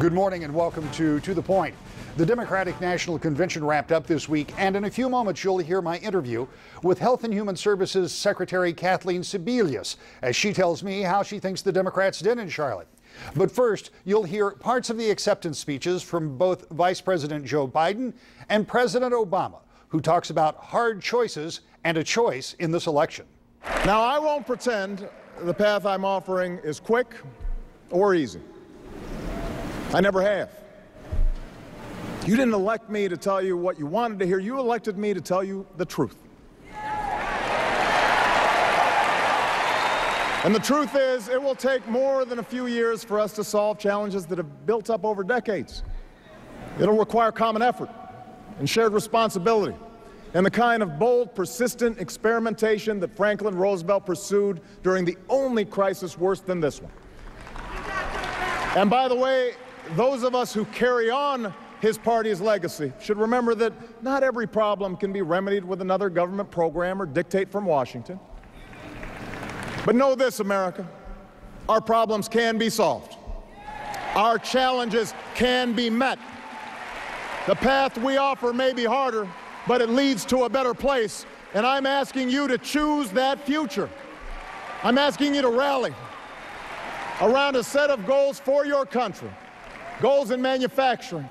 Good morning and welcome to the Point. The Democratic National Convention wrapped up this week, and in a few moments you'll hear my interview with Health and Human Services Secretary Kathleen Sebelius as she tells me how she thinks the Democrats did in Charlotte. But first, you'll hear parts of the acceptance speeches from both Vice President Joe Biden and President Obama, who talks about hard choices and a choice in this election. Now, I won't pretend the path I'm offering is quick or easy. I never have. You didn't elect me to tell you what you wanted to hear. You elected me to tell you the truth. And the truth is, it will take more than a few years for us to solve challenges that have built up over decades. It'll require common effort and shared responsibility and the kind of bold, persistent experimentation that Franklin Roosevelt pursued during the only crisis worse than this one. And by the way, those of us who carry on his party's legacy should remember that not every problem can be remedied with another government program or dictate from Washington. But know this, America, our problems can be solved. Our challenges can be met. The path we offer may be harder, but it leads to a better place, and I'm asking you to choose that future. I'm asking you to rally around a set of goals for your country. Goals in manufacturing,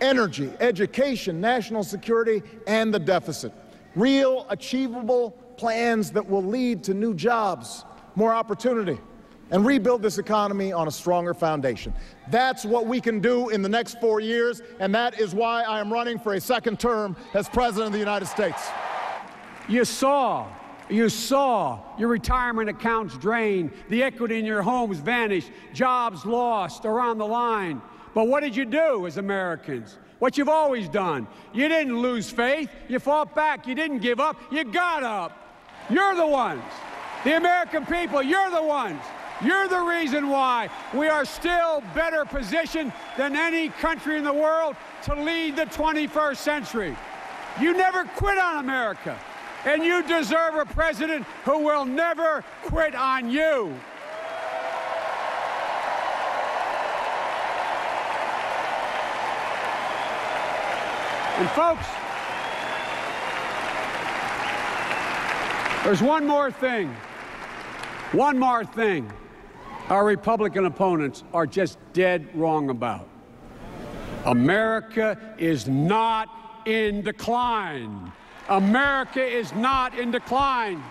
energy, education, national security, and the deficit. Real, achievable plans that will lead to new jobs, more opportunity, and rebuild this economy on a stronger foundation. That's what we can do in the next 4 years, and that is why I am running for a second term as President of the United States. You saw your retirement accounts drained, the equity in your homes vanished, jobs lost around the line. But what did you do as Americans? What you've always done. You didn't lose faith. You fought back. You didn't give up. You got up. You're the ones. The American people, you're the ones. You're the reason why we are still better positioned than any country in the world to lead the 21st century. You never quit on America, and you deserve a president who will never quit on you. And folks, there's one more thing our Republican opponents are just dead wrong about. America is not in decline. America is not in decline.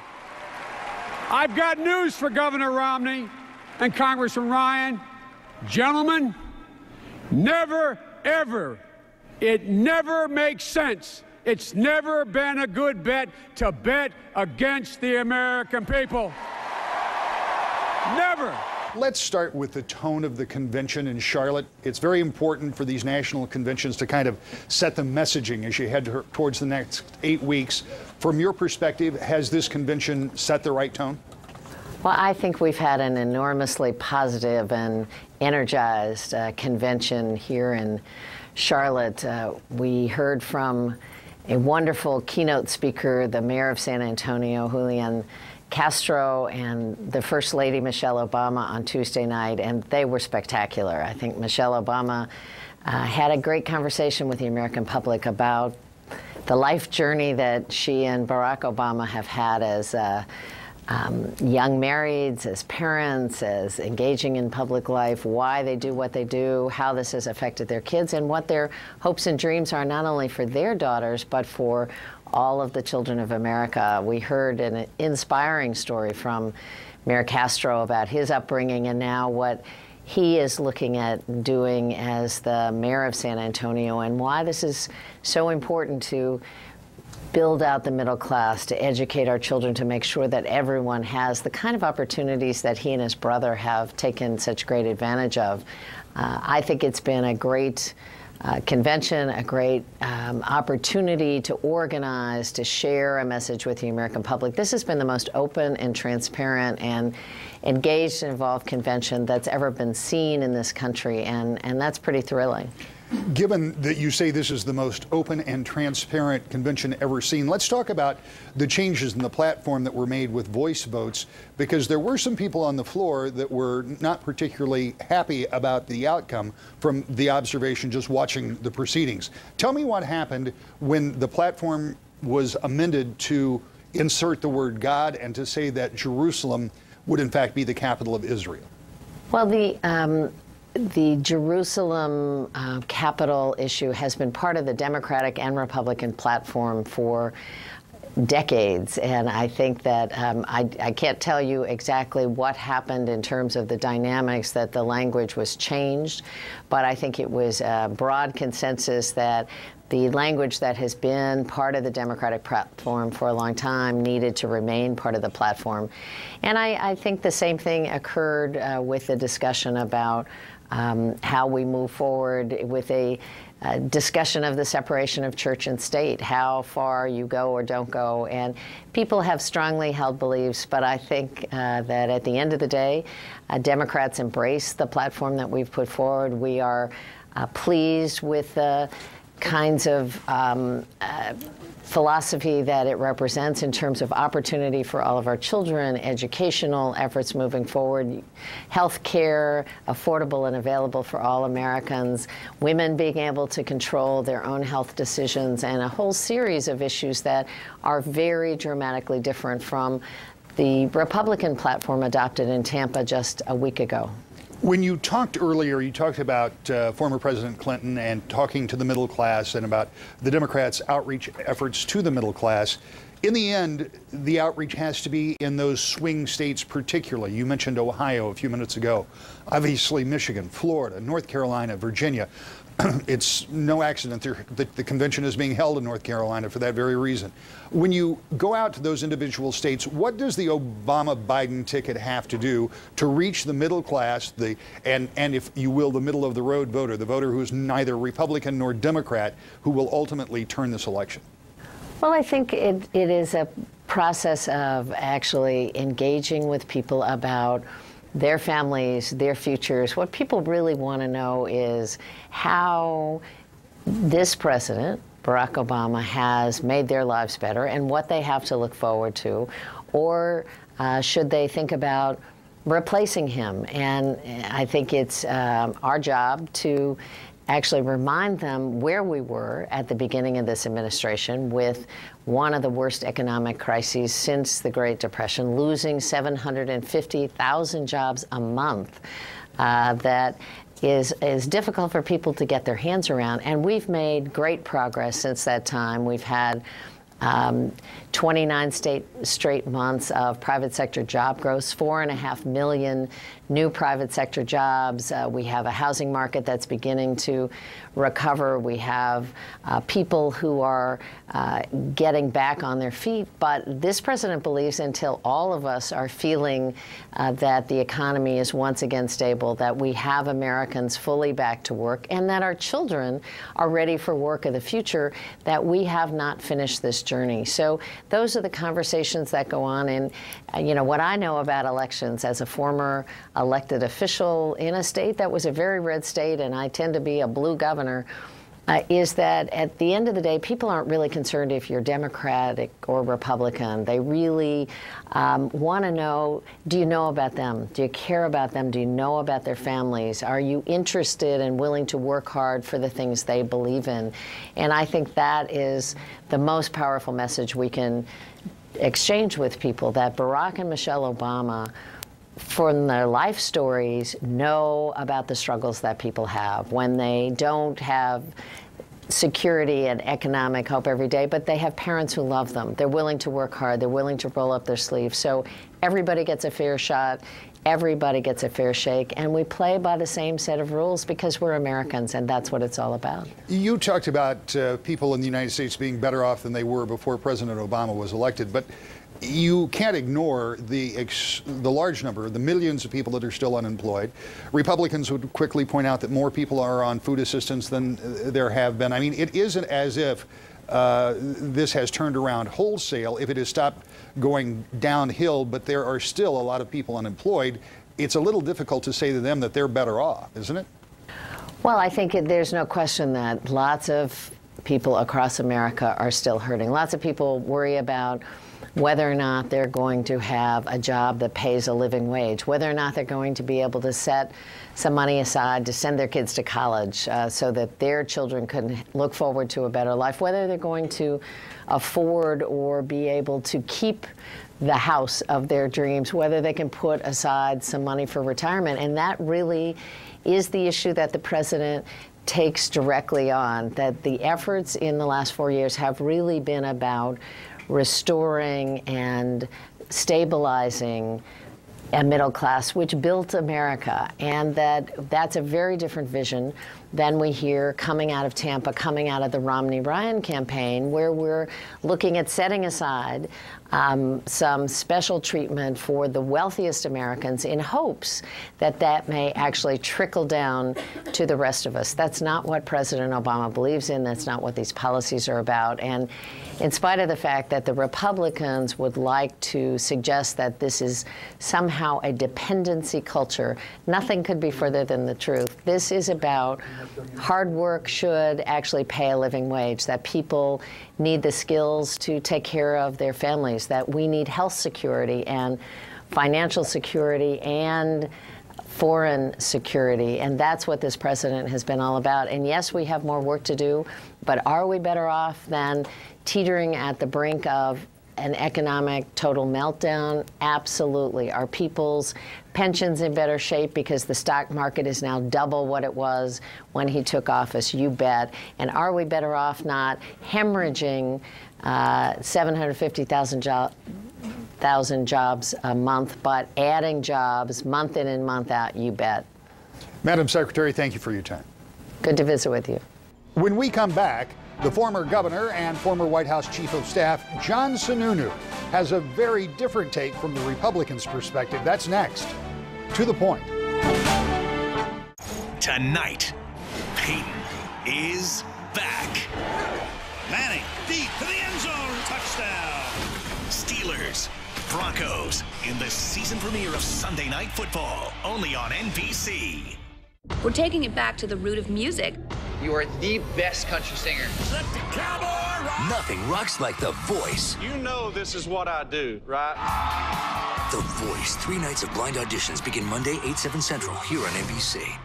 I've got news for Governor Romney and Congressman Ryan. Gentlemen, never, ever, it never makes sense. It's never been a good bet to bet against the American people. Never. Let's start with the tone of the convention in Charlotte. It's very important for these national conventions to kind of set the messaging as you head towards the next 8 weeks. From your perspective, has this convention set the right tone? Well, I think we've had an enormously positive and energized convention here in Charlotte. We heard from a wonderful keynote speaker, the mayor of San Antonio, Julian Castro, and the First Lady, Michelle Obama, on Tuesday night, and they were spectacular. I think Michelle Obama had a great conversation with the American public about the life journey that she and Barack Obama have had as young marrieds, as parents, as engaging in public life, why they do what they do, how this has affected their kids, and what their hopes and dreams are not only for their daughters, but for all of the children of America. We heard an inspiring story from Mayor Castro about his upbringing and now what he is looking at doing as the mayor of San Antonio, and why this is so important to build out the middle class, to educate our children, to make sure that everyone has the kind of opportunities that he and his brother have taken such great advantage of. I think it's been a great convention, a great opportunity to organize, to share a message with the American public. This has been the most open and transparent and engaged and involved convention that's ever been seen in this country, and that's pretty thrilling. Given that you say this is the most open and transparent convention ever seen, let's talk about the changes in the platform that were made with voice votes, because there were some people on the floor that were not particularly happy about the outcome from the observation just watching the proceedings. Tell me what happened when the platform was amended to insert the word God and to say that Jerusalem would in fact be the capital of Israel. Well, the Jerusalem capital issue has been part of the Democratic and Republican platform for decades, and I think that I can't tell you exactly what happened in terms of the dynamics that the language was changed, but I think it was a broad consensus that the language that has been part of the Democratic platform for a long time needed to remain part of the platform. And I think the same thing occurred with the discussion about how we move forward with a discussion of the separation of church and state, how far you go or don't go. And people have strongly held beliefs, but I think that at the end of the day, Democrats embrace the platform that we've put forward. We are pleased with the kinds of philosophy that it represents in terms of opportunity for all of our children, educational efforts moving forward, health care, affordable and available for all Americans, women being able to control their own health decisions, and a whole series of issues that are very dramatically different from the Republican platform adopted in Tampa just a week ago. When you talked earlier, you talked about former President Clinton and talking to the middle class and about the Democrats' outreach efforts to the middle class. In the end, the outreach has to be in those swing states particularly. You mentioned Ohio a few minutes ago. Obviously, Michigan, Florida, North Carolina, Virginia. It's no accident that the convention is being held in North Carolina for that very reason. When you go out to those individual states, what does the Obama-Biden ticket have to do to reach the middle class, and if you will, the middle of the road voter, the voter who is neither Republican nor Democrat, who will ultimately turn this election? Well, I think it is a process of actually engaging with people about their families, their futures. What people really want to know is how this president, Barack Obama, has made their lives better and what they have to look forward to, or should they think about replacing him. And I think it's our job to actually remind them where we were at the beginning of this administration with one of the worst economic crises since the Great Depression, losing 750,000 jobs a month. That is difficult for people to get their hands around. And we've made great progress since that time. We've had 29 straight months of private sector job growth, 4.5 million new private sector jobs. We have a housing market that's beginning to recover. We have people who are getting back on their feet. But this president believes until all of us are feeling that the economy is once again stable, that we have Americans fully back to work, and that our children are ready for work of the future, that we have not finished this journey. So those are the conversations that go on. And, you know, what I know about elections as a former elected official in a state that was a very red state, and I tend to be a blue governor, is that at the end of the day, people aren't really concerned if you're Democratic or Republican. They really want to know, do you know about them? Do you care about them? Do you know about their families? Are you interested and willing to work hard for the things they believe in? And I think that is the most powerful message we can exchange with people, that Barack and Michelle Obama, from their life stories, know about the struggles that people have when they don't have security and economic hope every day, but they have parents who love them. They're willing to work hard. They're willing to roll up their sleeves. So everybody gets a fair shot. Everybody gets a fair shake, and we play by the same set of rules because we're Americans, and that's what it's all about. You talked about people in the United States being better off than they were before President Obama was elected, but you can't ignore the large number, the millions of people that are still unemployed. Republicans would quickly point out that more people are on food assistance than there have been. I mean, it isn't as if this has turned around wholesale, if it has stopped going downhill, but there are still a lot of people unemployed. It's a little difficult to say to them that they're better off, isn't it? Well, I think there's no question that lots of people across America are still hurting. Lots of people worry about whether or not they're going to have a job that pays a living wage, whether or not they're going to be able to set some money aside to send their kids to college so that their children can look forward to a better life, whether they're going to afford or be able to keep the house of their dreams, whether they can put aside some money for retirement. And that really is the issue that the president takes directly on, that the efforts in the last 4 years have really been about restoring and stabilizing a middle class which built America, and that's a very different vision than we hear coming out of Tampa, coming out of the Romney-Ryan campaign, where we're looking at setting aside some special treatment for the wealthiest Americans in hopes that that may actually trickle down to the rest of us. That's not what President Obama believes in. That's not what these policies are about. And in spite of the fact that the Republicans would like to suggest that this is somehow a dependency culture, nothing could be further than the truth. This is about hard work should actually pay a living wage, that people need the skills to take care of their families, that we need health security and financial security and foreign security. And that's what this president has been all about. And yes, we have more work to do, but are we better off than teetering at the brink of an economic total meltdown? Absolutely. Are people's pensions in better shape because the stock market is now double what it was when he took office? You bet. And are we better off not hemorrhaging 750,000 jobs a month, but adding jobs month in and month out? You bet. Madam Secretary, thank you for your time. Good to visit with you. When we come back, the former governor and former White House Chief of Staff, John Sununu, has a very different take from the Republicans' perspective. That's next. To the Point. Tonight, Peyton is back. Manning, deep to the end zone, touchdown. Steelers, Broncos, in the season premiere of Sunday Night Football, only on NBC. We're taking it back to the root of music. You are the best country singer. Let the cowboy rock. Nothing rocks like The Voice. You know this is what I do, right? The Voice. 3 nights of blind auditions begin Monday, 8, 7 Central, here on NBC.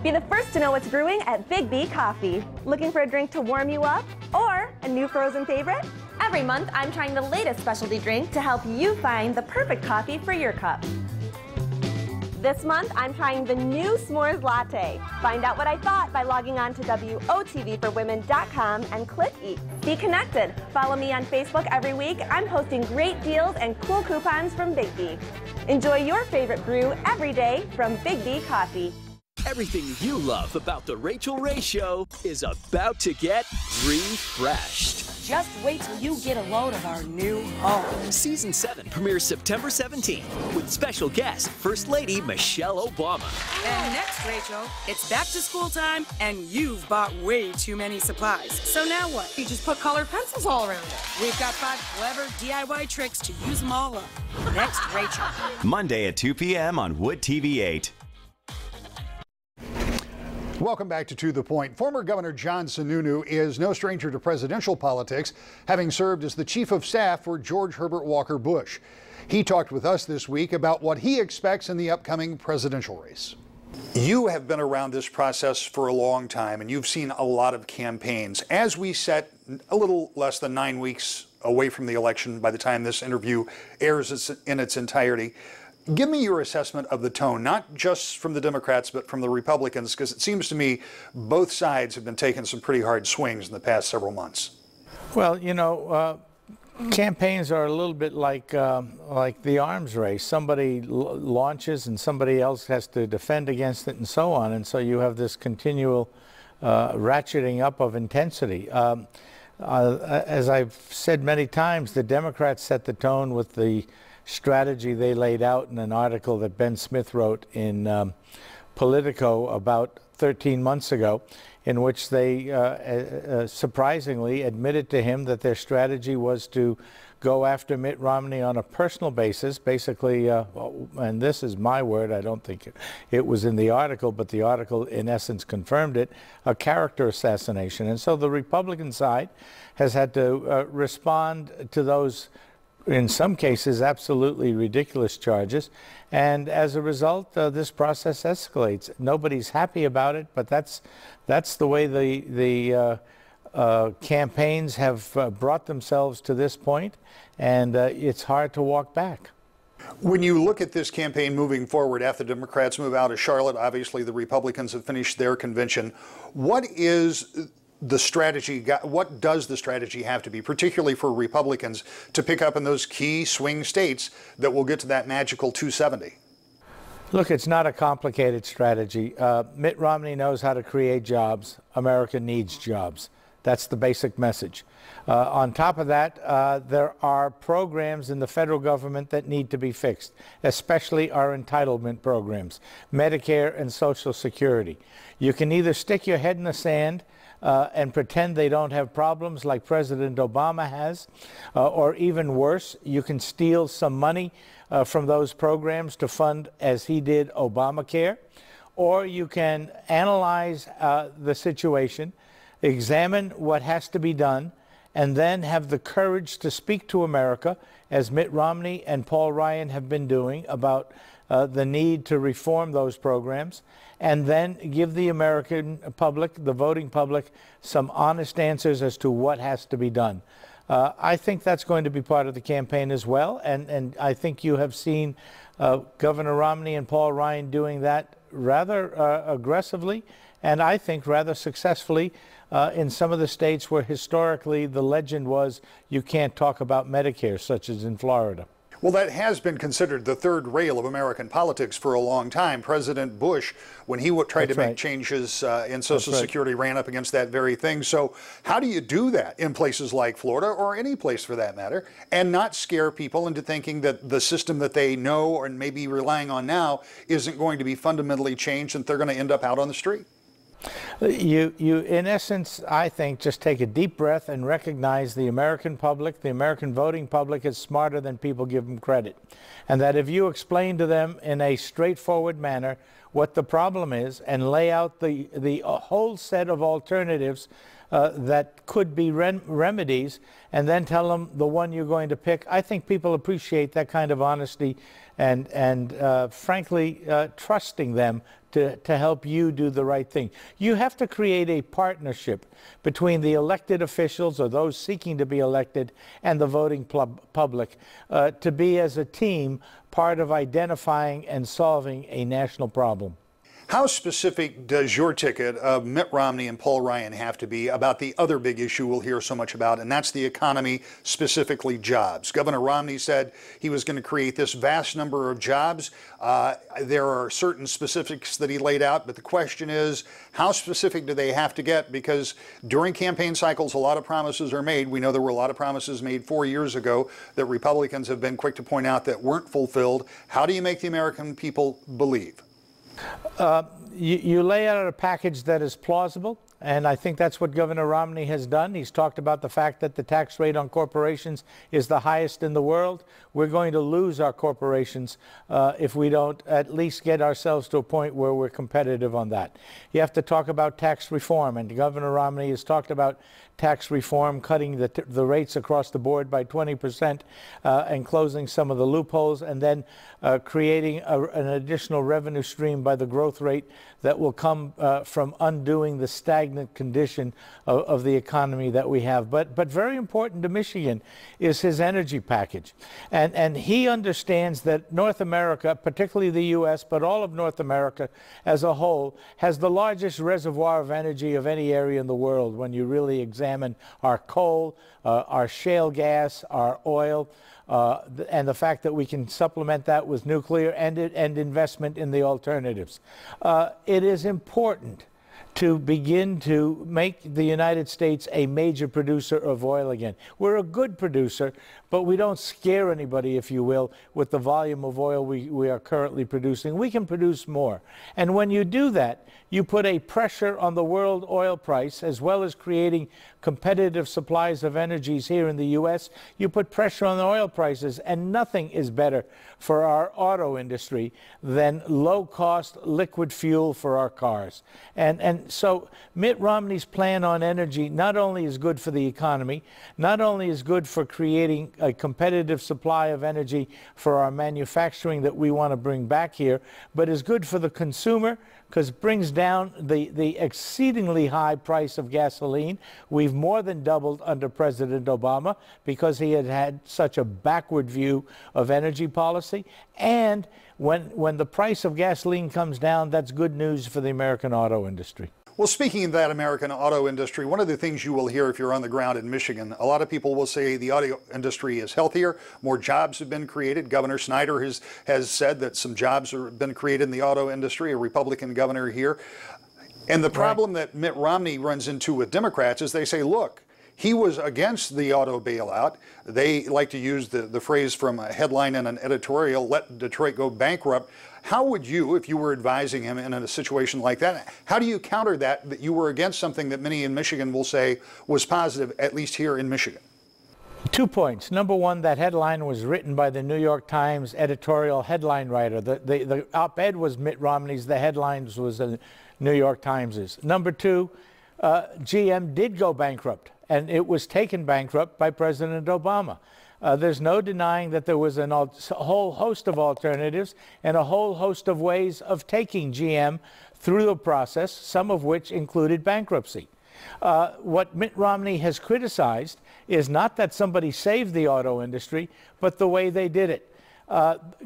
Be the first to know what's brewing at Big B Coffee. Looking for a drink to warm you up? Or a new frozen favorite? Every month, I'm trying the latest specialty drink to help you find the perfect coffee for your cup. This month, I'm trying the new S'mores Latte. Find out what I thought by logging on to WOTVforwomen.com and click Eat. Be connected. Follow me on Facebook every week. I'm posting great deals and cool coupons from Big B. Enjoy your favorite brew every day from Big B Coffee. Everything you love about The Rachel Ray Show is about to get refreshed. Just wait till you get a load of our new home. Season 7 premieres September 17th with special guest First Lady Michelle Obama. And next, Rachel, it's back to school time and you've bought way too many supplies. So now what? You just put colored pencils all around it. We've got 5 clever DIY tricks to use them all up. Next, Rachel. Monday at 2 p.m. on Wood TV 8. Welcome back to the Point. Former Governor John Sununu is no stranger to presidential politics, having served as the chief of staff for George Herbert Walker Bush. He talked with us this week about what he expects in the upcoming presidential race. You have been around this process for a long time, and you've seen a lot of campaigns. As we set a little less than 9 weeks away from the election by the time this interview airs in its entirety, give me your assessment of the tone, not just from the Democrats, but from the Republicans, because it seems to me both sides have been taking some pretty hard swings in the past several months. Well, you know, campaigns are a little bit like the arms race. Somebody launches and somebody else has to defend against it and so on. And so you have this continual ratcheting up of intensity. As I've said many times, the Democrats set the tone with the strategy they laid out in an article that Ben Smith wrote in Politico about 13 months ago, in which they surprisingly admitted to him that their strategy was to go after Mitt Romney on a personal basis, basically, and this is my word, I don't think it was in the article, but the article in essence confirmed it, a character assassination. And so the Republican side has had to respond to those, in some cases, absolutely ridiculous charges. And as a result, this process escalates. Nobody's happy about it, but that's the way the campaigns have brought themselves to this point, and it's hard to walk back. When you look at this campaign moving forward, after the Democrats move out of Charlotte, obviously the Republicans have finished their convention. What is the strategy? What does the strategy have to be, particularly for Republicans, to pick up in those key swing states that will get to that magical 270? Look, it's not a complicated strategy. Mitt Romney knows how to create jobs. America needs jobs. That's the basic message. On top of that, there are programs in the federal government that need to be fixed, especially our entitlement programs, Medicare and Social Security. You can either stick your head in the sand and pretend they don't have problems like President Obama has, or even worse, you can steal some money from those programs to fund, as he did, Obamacare, or you can analyze the situation, examine what has to be done, and then have the courage to speak to America, as Mitt Romney and Paul Ryan have been doing, about the need to reform those programs, and then give the American public, the voting public, some honest answers as to what has to be done. I think that's going to be part of the campaign as well, and I think you have seen Governor Romney and Paul Ryan doing that rather aggressively, and I think rather successfully in some of the states where historically the legend was you can't talk about Medicare, such as in Florida. Well, that has been considered the third rail of American politics for a long time. President Bush, when he tried to make changes in Social Security, ran up against that very thing. So how do you do that in places like Florida, or any place for that matter, and not scare people into thinking that the system that they know or maybe relying on now isn't going to be fundamentally changed and they're going to end up out on the street? You, in essence, I think, just take a deep breath and recognize the American public, the American voting public, is smarter than people give them credit. And that if you explain to them in a straightforward manner what the problem is and lay out the whole set of alternatives that could be remedies, and then tell them the one you're going to pick, I think people appreciate that kind of honesty and frankly, trusting them to help you do the right thing. You have to create a partnership between the elected officials or those seeking to be elected and the voting public to be, as a team, part of identifying and solving a national problem. How specific does your ticket of Mitt Romney and Paul Ryan have to be about the other big issue we'll hear so much about, and that's the economy, specifically jobs? Governor Romney said he was going to create this vast number of jobs. There are certain specifics that he laid out, but the question is, how specific do they have to get? Because during campaign cycles, a lot of promises are made. We know there were a lot of promises made 4 years ago that Republicans have been quick to point out that weren't fulfilled. How do you make the American people believe? You lay out a package that is plausible, and I think that's what Governor Romney has done. He's talked about the fact that the tax rate on corporations is the highest in the world. We're going to lose our corporations if we don't at least get ourselves to a point where we're competitive on that. You have to talk about tax reform, and Governor Romney has talked about tax reform, cutting the rates across the board by 20% and closing some of the loopholes, and then creating an additional revenue stream by the growth rate that will come from undoing the stagnant condition of the economy that we have. But very important to Michigan is his energy package. And he understands that North America, particularly the U.S., but all of North America as a whole, has the largest reservoir of energy of any area in the world when you really examine our coal, our shale gas, our oil, and the fact that we can supplement that with nuclear and investment in the alternatives. It is important to begin to make the United States a major producer of oil again. We're a good producer, but we don't scare anybody, if you will, with the volume of oil we are currently producing. We can produce more. And when you do that, you put a pressure on the world oil price, as well as creating competitive supplies of energies here in the U.S. You put pressure on the oil prices, and nothing is better for our auto industry than low-cost liquid fuel for our cars. And so Mitt Romney's plan on energy not only is good for the economy, not only is good for creating a competitive supply of energy for our manufacturing that we want to bring back here, but is good for the consumer, because it brings down the exceedingly high price of gasoline. We've more than doubled under President Obama because he had such a backward view of energy policy. And when the price of gasoline comes down, that's good news for the American auto industry. Well, speaking of that American auto industry, one of the things you will hear if you're on the ground in Michigan, a lot of people will say the auto industry is healthier, more jobs have been created. Governor Snyder has said that some jobs have been created in the auto industry, a Republican governor here. And the problem that Mitt Romney runs into with Democrats is they say, look, he was against the auto bailout. They like to use the phrase from a headline in an editorial, let Detroit go bankrupt. How would you, if you were advising him in a situation like that, how do you counter that you were against something that many in Michigan will say was positive, at least here in Michigan? 2 points. Number one, that headline was written by the New York Times editorial headline writer. The op-ed was Mitt Romney's. The headlines was the New York Times's. Number two, GM did go bankrupt, and it was taken bankrupt by President Obama. There's no denying that there was a whole host of alternatives and a whole host of ways of taking GM through the process, some of which included bankruptcy. What Mitt Romney has criticized is not that somebody saved the auto industry, but the way they did it.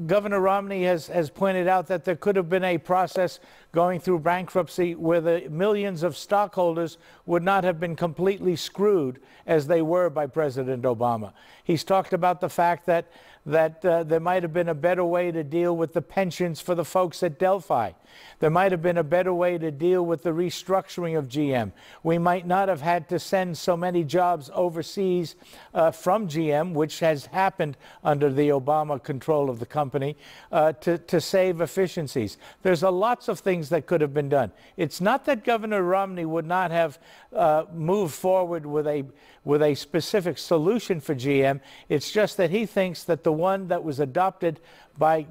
Governor Romney has pointed out that there could have been a process going through bankruptcy where the millions of stockholders would not have been completely screwed as they were by President Obama. He's talked about the fact that there might have been a better way to deal with the pensions for the folks at Delphi. There might have been a better way to deal with the restructuring of GM. We might not have had to send so many jobs overseas from GM, which has happened under the Obama control of the company, to save efficiencies. There's lots of things that could have been done. It's not that Governor Romney would not have moved forward with a specific solution for GM. It's just that he thinks that the one that was adopted by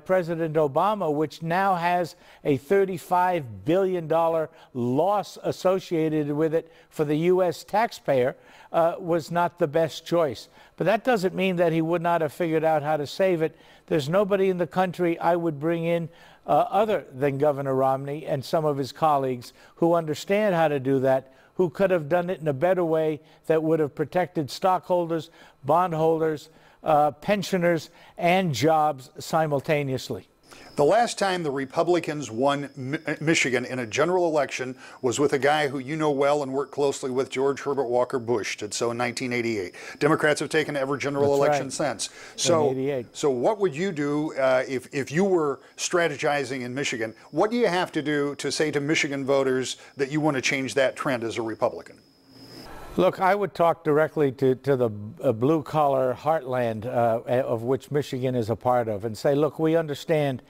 President Obama, which now has a $35 billion loss associated with it for the U.S. taxpayer, was not the best choice. But that doesn't mean that he would not have figured out how to save it. There's nobody in the country I would bring in other than Governor Romney and some of his colleagues who understand how to do that, who could have done it in a better way that would have protected stockholders, bondholders, pensioners, and jobs simultaneously. The last time the Republicans won Michigan in a general election was with a guy who you know well and worked closely with, George Herbert Walker Bush, did so in 1988. Democrats have taken every general election since. So what would you do if you were strategizing in Michigan? What do you have to do to say to Michigan voters that you want to change that trend as a Republican? Look, I would talk directly to the blue-collar heartland of which Michigan is a part of and say, look, we understand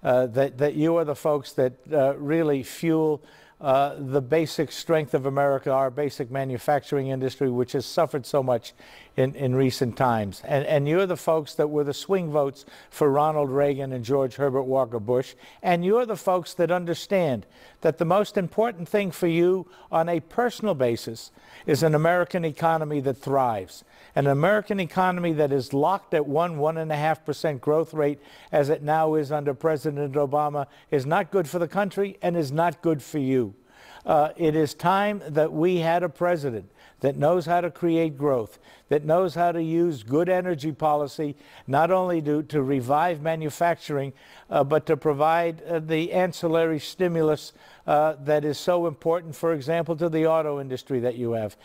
that you are the folks that really fuel the basic strength of America, our basic manufacturing industry, which has suffered so much in recent times. And you're the folks that were the swing votes for Ronald Reagan and George Herbert Walker Bush. And you're the folks that understand that the most important thing for you on a personal basis is an American economy that thrives. An American economy that is locked at 1.5% growth rate, as it now is under President Obama, is not good for the country and is not good for you. It is time that we had a president that knows how to create growth, that knows how to use good energy policy, not only to revive manufacturing, but to provide the ancillary stimulus that is so important, for example, to the auto industry that you have.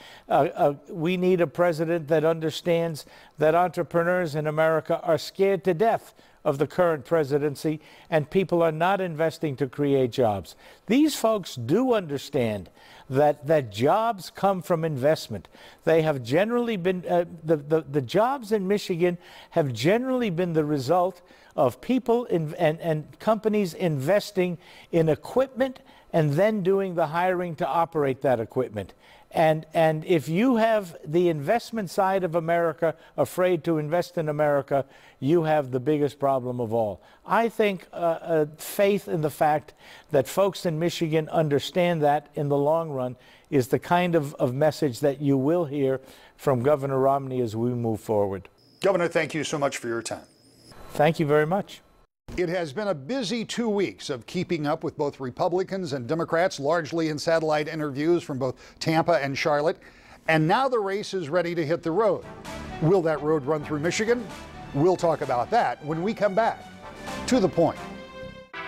We need a president that understands that entrepreneurs in America are scared to death of the current presidency, and people are not investing to create jobs. These folks do understand that jobs come from investment. They have generally been, the jobs in Michigan have generally been the result of people and companies investing in equipment and then doing the hiring to operate that equipment. And if you have the investment side of America afraid to invest in America, you have the biggest problem of all. I think faith in the fact that folks in Michigan understand that in the long run is the kind of message that you will hear from Governor Romney as we move forward. Governor, thank you so much for your time. Thank you very much. It has been a busy 2 weeks of keeping up with both Republicans and Democrats, largely in satellite interviews from both Tampa and Charlotte. And now the race is ready to hit the road. Will that road run through Michigan? We'll talk about that when we come back. To the point.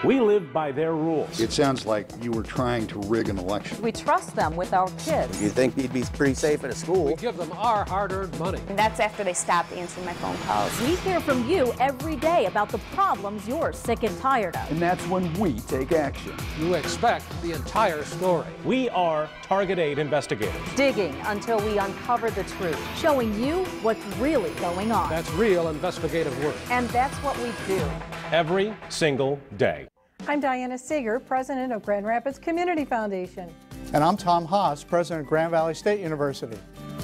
We live by their rules. It sounds like you were trying to rig an election. We trust them with our kids. You think he'd be pretty safe in a school? We give them our hard-earned money. And that's after they stopped answering my phone calls. We hear from you every day about the problems you're sick and tired of. And that's when we take action. You expect the entire story. We are Target 8 investigators. Digging until we uncover the truth. Showing you what's really going on. That's real investigative work. And that's what we do. Every single day. I'm Diana Seeger, president of Grand Rapids Community Foundation. And I'm Tom Haas, president of Grand Valley State University.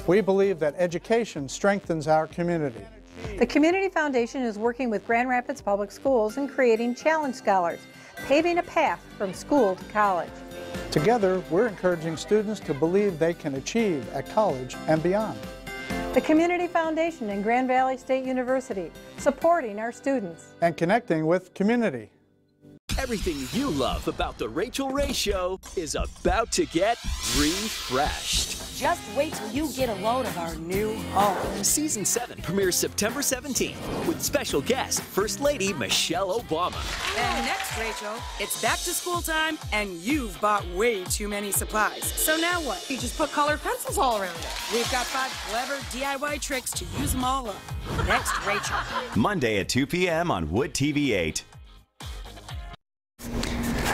We believe that education strengthens our community. The Community Foundation is working with Grand Rapids Public Schools in creating Challenge Scholars, paving a path from school to college. Together, we're encouraging students to believe they can achieve at college and beyond. The Community Foundation and Grand Valley State University, supporting our students. And connecting with community. Everything you love about The Rachel Ray Show is about to get refreshed. Just wait till you get a load of our new home. Season 7 premieres September 17th with special guest First Lady Michelle Obama. And next, Rachel, it's back to school time and you've bought way too many supplies. So now what? You just put colored pencils all around it. We've got 5 clever DIY tricks to use them all up. Next, Rachel. Monday at 2 p.m. on Wood TV 8.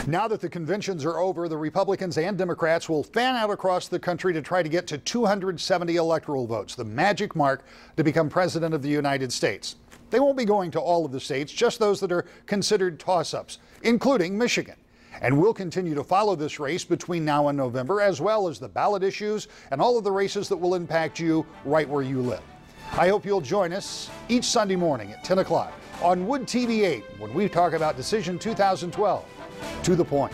Now that the conventions are over, the Republicans and Democrats will fan out across the country to try to get to 270 electoral votes, the magic mark to become president of the United States. They won't be going to all of the states, just those that are considered toss-ups, including Michigan. And we'll continue to follow this race between now and November, as well as the ballot issues and all of the races that will impact you right where you live. I hope you'll join us each Sunday morning at 10 o'clock on Wood TV 8 when we talk about Decision 2012. To the point.